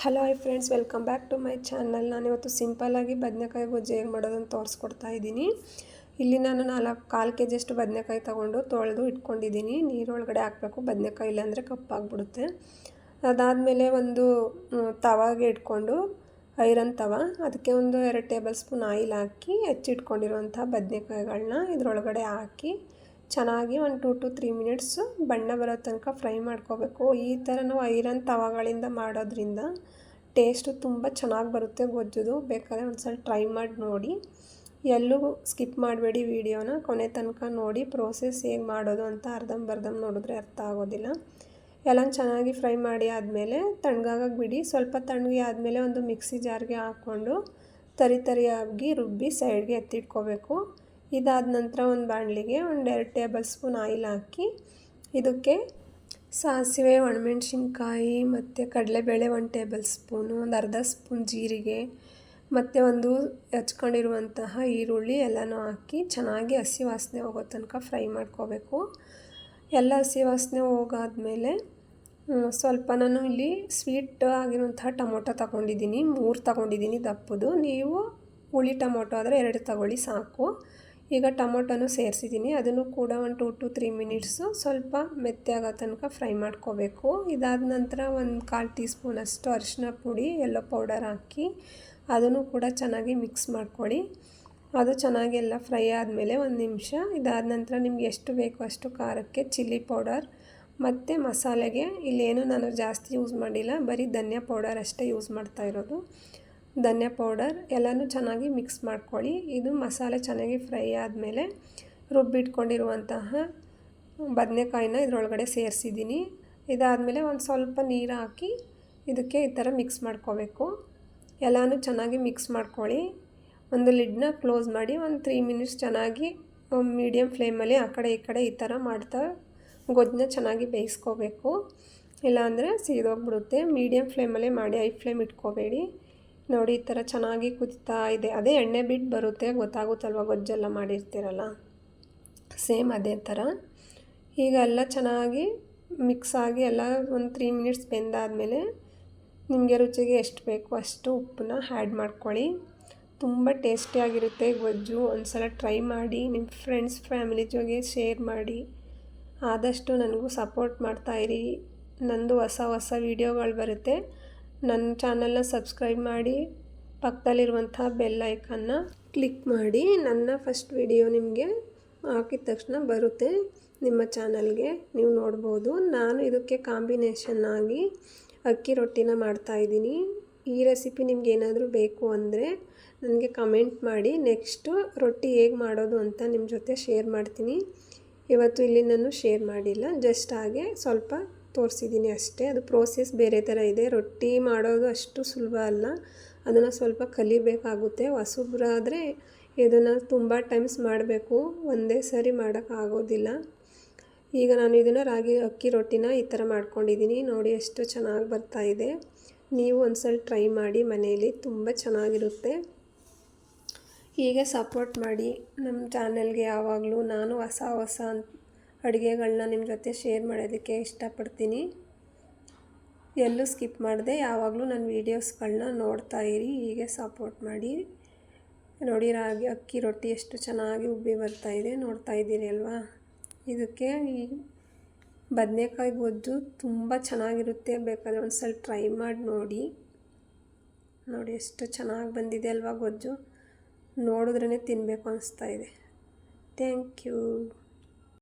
Hello hi friends, welcome back to my channel. ನಾನಿವತ್ತು ಸಿಂಪಲ್ಲಾಗಿ ಬದನೆಕಾಯಿ ಗೊಜ್ಜು ಹೇಗೆ ಮಾಡೋದನ್ನು ತೋರಿಸ್ಕೊಡ್ತಾ ಇದ್ದೀನಿ. ಇಲ್ಲಿ ನಾನು 4 ಕೆ ಜಿಯಷ್ಟು ಬದನೆಕಾಯಿ ತೊಗೊಂಡು ತೊಳೆದು ಇಟ್ಕೊಂಡಿದ್ದೀನಿ. ನೀರೊಳಗಡೆ ಹಾಕಬೇಕು, ಬದನೆಕಾಯಿ ಇಲ್ಲಾಂದರೆ ಕಪ್ಪಾಗ್ಬಿಡುತ್ತೆ. ಅದಾದಮೇಲೆ ಒಂದು ತವಾಗೆ ಇಟ್ಕೊಂಡು, ಐರನ್ ತವ, ಅದಕ್ಕೆ ಒಂದು 2 ಟೇಬಲ್ ಸ್ಪೂನ್ ಆಯಿಲ್ ಹಾಕಿ ಹೆಚ್ಚಿಟ್ಕೊಂಡಿರುವಂಥ ಬದನೆಕಾಯಿಗಳನ್ನ ಇದರೊಳಗಡೆ ಹಾಕಿ ಚೆನ್ನಾಗಿ ಒಂದು 2 to 3 ಮಿನಿಟ್ಸು ಬಣ್ಣ ಬರೋ ತನಕ ಫ್ರೈ ಮಾಡ್ಕೋಬೇಕು. ಈ ಥರ ನಾವು ಐರನ್ ತವಗಳಿಂದ ಮಾಡೋದ್ರಿಂದ ಟೇಸ್ಟು ತುಂಬ ಚೆನ್ನಾಗಿ ಬರುತ್ತೆ ಗೊಜ್ಜುದು. ಬೇಕಾದರೆ ಒಂದು ಸಲ ಟ್ರೈ ಮಾಡಿ ನೋಡಿ. ಎಲ್ಲೂ ಸ್ಕಿಪ್ ಮಾಡಬೇಡಿ, ವಿಡಿಯೋನ ಕೊನೆ ತನಕ ನೋಡಿ. ಪ್ರೋಸೆಸ್ ಹೇಗೆ ಮಾಡೋದು ಅಂತ ಅರ್ಧಂಬರ್ಧಂ ನೋಡಿದ್ರೆ ಅರ್ಥ ಆಗೋದಿಲ್ಲ. ಎಲ್ಲ ಚೆನ್ನಾಗಿ ಫ್ರೈ ಮಾಡಿ ಆದಮೇಲೆ ತಣ್ಣಗಾಗಕ್ಕೆ ಬಿಡಿ. ಸ್ವಲ್ಪ ತಣ್ಣಗೆ ಆದಮೇಲೆ ಒಂದು ಮಿಕ್ಸಿ ಜಾರ್ಗೆ ಹಾಕ್ಕೊಂಡು ತರಿಯಾಗಿ ರುಬ್ಬಿ ಸೈಡ್ಗೆ ಎತ್ತಿಟ್ಕೋಬೇಕು. ಇದಾದ ನಂತರ ಒಂದು ಬಾಣಲಿಗೆ ಒಂದು 2 ಟೇಬಲ್ ಸ್ಪೂನ್ ಆಯಿಲ್ ಹಾಕಿ ಇದಕ್ಕೆ ಸಾಸಿವೆ, ಒಣಮೆಣ್ಸಿನ್ಕಾಯಿ ಮತ್ತು ಕಡಲೆಬೇಳೆ 1 ಟೇಬಲ್ ಸ್ಪೂನು, ಒಂದು ಅರ್ಧ ಸ್ಪೂನ್ ಜೀರಿಗೆ ಮತ್ತು ಒಂದು ಹಚ್ಕೊಂಡಿರುವಂತಹ ಈರುಳ್ಳಿ ಎಲ್ಲನೂ ಹಾಕಿ ಚೆನ್ನಾಗಿ ಹಸಿ ವಾಸನೆ ಹೋಗೋ ತನಕ ಫ್ರೈ ಮಾಡ್ಕೋಬೇಕು. ಎಲ್ಲ ಹಸಿ ವಾಸನೆ ಹೋಗಾದ್ಮೇಲೆ ಸ್ವಲ್ಪ ನಾನು ಇಲ್ಲಿ ಸ್ವೀಟ್ ಆಗಿರುವಂತಹ ಟೊಮೊಟೊ ತೊಗೊಂಡಿದ್ದೀನಿ. 3 ತೊಗೊಂಡಿದ್ದೀನಿ ದಪ್ಪದು. ನೀವು ಹುಳಿ ಟೊಮೊಟೊ ಆದರೆ 2 ತೊಗೊಳ್ಳಿ ಸಾಕು. ಈಗ ಟೊಮೊಟೊನೂ ಸೇರಿಸಿದ್ದೀನಿ. ಅದನ್ನು ಕೂಡ ಒಂದು 2 to 3 ಮಿನಿಟ್ಸು ಸ್ವಲ್ಪ ಮೆತ್ತೆ ಆಗೋ ತನಕ ಫ್ರೈ ಮಾಡ್ಕೋಬೇಕು. ಇದಾದ ನಂತರ ಒಂದು 1/4 ಟೀ ಸ್ಪೂನಷ್ಟು ಅರಿಶಿನ ಪುಡಿ, ಯೆಲ್ಲೋ ಪೌಡರ್ ಹಾಕಿ ಅದನ್ನು ಕೂಡ ಚೆನ್ನಾಗಿ ಮಿಕ್ಸ್ ಮಾಡ್ಕೊಳ್ಳಿ. ಅದು ಚೆನ್ನಾಗಿ ಎಲ್ಲ ಫ್ರೈ ಆದಮೇಲೆ 1 ನಿಮಿಷ ಇದಾದ ನಂತರ ನಿಮ್ಗೆ ಎಷ್ಟು ಬೇಕೋ ಅಷ್ಟು ಖಾರಕ್ಕೆ ಚಿಲ್ಲಿ ಪೌಡರ್ ಮತ್ತು ಮಸಾಲೆಗೆ ಇಲ್ಲೇನು ನಾನು ಜಾಸ್ತಿ ಯೂಸ್ ಮಾಡಿಲ್ಲ, ಬರೀ ಧನಿಯಾ ಪೌಡರ್ ಅಷ್ಟೇ ಯೂಸ್ ಮಾಡ್ತಾ ಇರೋದು. ಧನಿಯಾ ಪೌಡರ್ ಎಲ್ಲನೂ ಚೆನ್ನಾಗಿ ಮಿಕ್ಸ್ ಮಾಡ್ಕೊಳ್ಳಿ. ಇದು ಮಸಾಲೆ ಚೆನ್ನಾಗಿ ಫ್ರೈ ಆದಮೇಲೆ ರುಬ್ಬಿಟ್ಕೊಂಡಿರುವಂತಹ ಬದನೆಕಾಯಿನ ಇದರೊಳಗಡೆ ಸೇರಿಸಿದ್ದೀನಿ. ಇದಾದಮೇಲೆ ಒಂದು ಸ್ವಲ್ಪ ನೀರು ಹಾಕಿ ಇದಕ್ಕೆ ಈ ಥರ ಮಿಕ್ಸ್ ಮಾಡ್ಕೋಬೇಕು. ಎಲ್ಲನೂ ಚೆನ್ನಾಗಿ ಮಿಕ್ಸ್ ಮಾಡ್ಕೊಳ್ಳಿ. ಒಂದು ಲಿಡ್ನ ಕ್ಲೋಸ್ ಮಾಡಿ ಒಂದು 3 ಮಿನಿಟ್ಸ್ ಚೆನ್ನಾಗಿ ಮೀಡಿಯಮ್ ಫ್ಲೇಮಲ್ಲಿ ಆ ಕಡೆ ಈ ಕಡೆ ಈ ಥರ ಮಾಡ್ತಾ ಗೊಜ್ಜನ್ನ ಚೆನ್ನಾಗಿ ಬೇಯಿಸ್ಕೋಬೇಕು. ಇಲ್ಲಾಂದರೆ ಸೀದೋಗ್ಬಿಡುತ್ತೆ. ಮೀಡಿಯಮ್ ಫ್ಲೇಮಲ್ಲೇ ಮಾಡಿ, ಹೈ ಫ್ಲೇಮ್ ಇಟ್ಕೋಬೇಡಿ. ನೋಡಿ, ಈ ಥರ ಚೆನ್ನಾಗಿ ಕುದಿತಾ ಇದೆ. ಅದೇ ಎಣ್ಣೆ ಬಿಟ್ಟು ಬರುತ್ತೆ, ಗೊತ್ತಾಗುತ್ತಲ್ವ ಗೊಜ್ಜೆಲ್ಲ ಮಾಡಿರ್ತೀರಲ್ಲ, ಸೇಮ್ ಅದೇ ಥರ. ಈಗ ಎಲ್ಲ ಚೆನ್ನಾಗಿ ಮಿಕ್ಸ್ ಆಗಿ ಎಲ್ಲ ಒಂದು 3 ಮಿನಿಟ್ಸ್ ಬೆಂದಾದಮೇಲೆ ನಿಮಗೆ ರುಚಿಗೆ ಎಷ್ಟು ಬೇಕೋ ಅಷ್ಟು ಉಪ್ಪನ್ನ ಆ್ಯಡ್ ಮಾಡ್ಕೊಳ್ಳಿ. ತುಂಬ ಟೇಸ್ಟಿಯಾಗಿರುತ್ತೆ ಗೊಜ್ಜು. ಒಂದು ಸಲ ಟ್ರೈ ಮಾಡಿ, ನಿಮ್ಮ ಫ್ರೆಂಡ್ಸ್ ಫ್ಯಾಮಿಲಿ ಜೊತೆಗೆ ಶೇರ್ ಮಾಡಿ. ಆದಷ್ಟು ನನಗೂ ಸಪೋರ್ಟ್ ಮಾಡ್ತಾಯಿರಿ. ನಂದು ಹೊಸ ವೀಡಿಯೋಗಳು ಬರುತ್ತೆ. ನನ್ನ ಚಾನಲ್ನ ಸಬ್ಸ್ಕ್ರೈಬ್ ಮಾಡಿ, ಪಕ್ಕದಲ್ಲಿರುವಂಥ ಬೆಲ್ ಐಕನ್ನ ಕ್ಲಿಕ್ ಮಾಡಿ. ನನ್ನ ಫಸ್ಟ್ ವಿಡಿಯೋ ನಿಮಗೆ ಹಾಕಿದ ತಕ್ಷಣ ಬರುತ್ತೆ ನಿಮ್ಮ ಚಾನಲ್ಗೆ, ನೀವು ನೋಡ್ಬೋದು. ನಾನು ಇದಕ್ಕೆ ಕಾಂಬಿನೇಷನ್ನಾಗಿ ಅಕ್ಕಿ ರೊಟ್ಟಿನ ಮಾಡ್ತಾಯಿದ್ದೀನಿ. ಈ ರೆಸಿಪಿ ನಿಮ್ಗೆ ಏನಾದರೂ ಬೇಕು ಅಂದರೆ ನನಗೆ ಕಮೆಂಟ್ ಮಾಡಿ. ನೆಕ್ಸ್ಟು ರೊಟ್ಟಿ ಹೇಗೆ ಮಾಡೋದು ಅಂತ ನಿಮ್ಮ ಜೊತೆ ಶೇರ್ ಮಾಡ್ತೀನಿ. ಇವತ್ತು ಇಲ್ಲಿ ನಾನು ಶೇರ್ ಮಾಡಿಲ್ಲ, ಜಸ್ಟ್ ಹಾಗೆ ಸ್ವಲ್ಪ ತೋರಿಸಿದ್ದೀನಿ ಅಷ್ಟೇ. ಅದು ಪ್ರೋಸೆಸ್ ಬೇರೆ ಥರ ಇದೆ. ರೊಟ್ಟಿ ಮಾಡೋದು ಅಷ್ಟು ಸುಲಭ ಅಲ್ಲ, ಅದನ್ನು ಸ್ವಲ್ಪ ಕಲಿಬೇಕಾಗುತ್ತೆ. ಹೊಸಬ್ರಾದರೆ ಇದನ್ನು ತುಂಬ ಟೈಮ್ಸ್ ಮಾಡಬೇಕು, ಒಂದೇ ಸರಿ ಮಾಡೋಕ್ಕಾಗೋದಿಲ್ಲ. ಈಗ ನಾನು ಇದನ್ನು ಅಕ್ಕಿ ರೊಟ್ಟಿನ ಈ ಥರ ಮಾಡ್ಕೊಂಡಿದ್ದೀನಿ. ನೋಡಿ ಎಷ್ಟು ಚೆನ್ನಾಗಿ ಬರ್ತಾಯಿದೆ. ನೀವು ಒಂದ್ಸಲ ಟ್ರೈ ಮಾಡಿ ಮನೆಯಲ್ಲಿ, ತುಂಬ ಚೆನ್ನಾಗಿರುತ್ತೆ. ಹೀಗೆ ಸಪೋರ್ಟ್ ಮಾಡಿ ನಮ್ಮ ಚಾನಲ್ಗೆ. ಯಾವಾಗಲೂ ನಾನು ಹೊಸ ಅಡುಗೆಗಳನ್ನ ನಿಮ್ಮ ಜೊತೆ ಶೇರ್ ಮಾಡೋದಕ್ಕೆ ಇಷ್ಟಪಡ್ತೀನಿ. ಎಲ್ಲೂ ಸ್ಕಿಪ್ ಮಾಡದೆ ಯಾವಾಗಲೂ ನನ್ನ ವೀಡಿಯೋಸ್ಗಳನ್ನ ನೋಡ್ತಾಯಿರಿ. ಹೀಗೆ ಸಪೋರ್ಟ್ ಮಾಡಿ. ನೋಡಿ, ಅಕ್ಕಿ ರೊಟ್ಟಿ ಎಷ್ಟು ಚೆನ್ನಾಗಿ ಉಬ್ಬಿ ಬರ್ತಾಯಿದೆ, ನೋಡ್ತಾ ಇದ್ದೀರಿ ಅಲ್ವಾ. ಇದಕ್ಕೆ ಈ ಬದನೆಕಾಯಿ ಗೊಜ್ಜು ತುಂಬ ಚೆನ್ನಾಗಿರುತ್ತೆ. ಬೇಕಾದರೆ ಒಂದು ಸಲ ಟ್ರೈ ಮಾಡಿ ನೋಡಿ. ನೋಡಿ ಎಷ್ಟು ಚೆನ್ನಾಗಿ ಬಂದಿದೆ ಅಲ್ವಾ ಗೊಜ್ಜು. ನೋಡಿದ್ರೇ ತಿನ್ನಬೇಕು ಅನಿಸ್ತಾ ಇದೆ. Thank you.